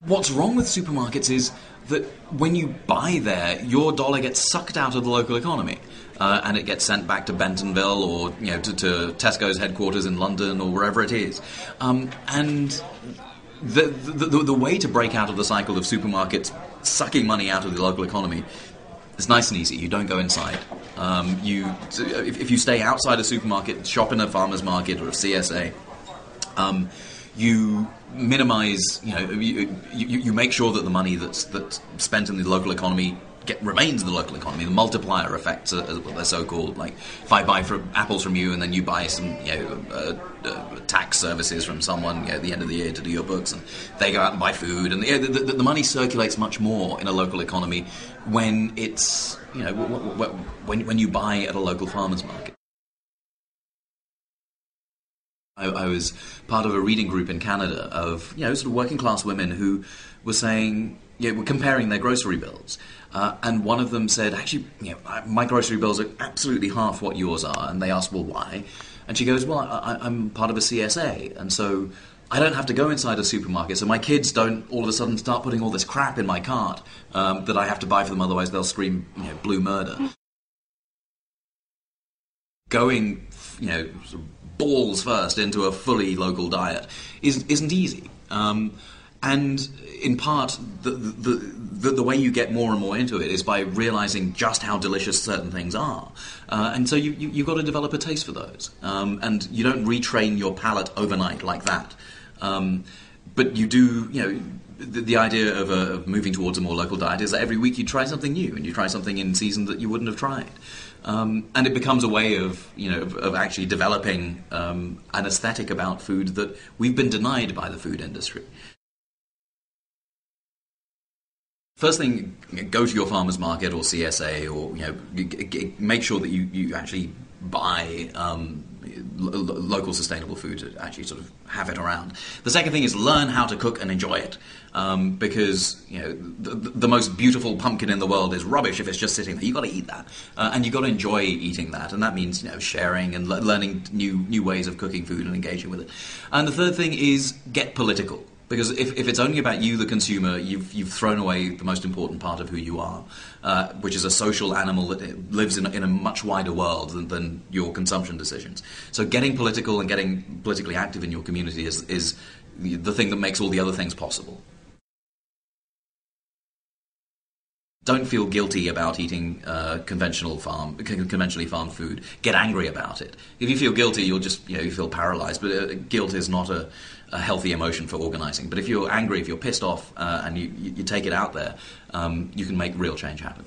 What's wrong with supermarkets is that when you buy there, your dollar gets sucked out of the local economy. And it gets sent back to Bentonville or to Tesco's headquarters in London or wherever it is. And the way to break out of the cycle of supermarkets sucking money out of the local economy is nice and easy. You don't go inside. If you stay outside a supermarket, shop in a farmer's market or a CSA, you minimize, you make sure that the money that's spent in the local economy remains in the local economy. The multiplier effects are what they're so-called. Like, if I buy apples from you and then you buy some tax services from someone at the end of the year to do your books, and they go out and buy food, and the money circulates much more in a local economy when it's, when you buy at a local farmer's market. I was part of a reading group in Canada of, sort of working class women who were saying, were comparing their grocery bills. And one of them said, actually, my grocery bills are absolutely half what yours are. And they asked, well, why? And she goes, well, I'm part of a CSA. And so I don't have to go inside a supermarket. So my kids don't all of a sudden start putting all this crap in my cart that I have to buy for them. Otherwise they'll scream, blue murder. Going, sort of balls first into a fully local diet isn't easy. And in part, the way you get more and more into it is by realizing just how delicious certain things are. And so you've got to develop a taste for those. And you don't retrain your palate overnight like that. But you do, the idea of moving towards a more local diet is that every week you try something new and you try something in season that you wouldn't have tried. And it becomes a way of actually developing an aesthetic about food that we've been denied by the food industry. First thing, go to your farmer's market or CSA, or make sure that you actually buy local sustainable food to actually sort of have it around. The second thing is learn how to cook and enjoy it, because the most beautiful pumpkin in the world is rubbish if it's just sitting there. You've got to eat that, and you've got to enjoy eating that, and that means sharing and learning new ways of cooking food and engaging with it. And the third thing is get political. Because if it's only about you, the consumer, you've thrown away the most important part of who you are, which is a social animal that lives in a much wider world than your consumption decisions. So getting political and getting politically active in your community is the thing that makes all the other things possible. Don't feel guilty about eating conventionally farmed food. Get angry about it. If you feel guilty, you'll just you feel paralyzed. But guilt is not a healthy emotion for organizing. But if you're angry, if you're pissed off, and you take it out there, you can make real change happen.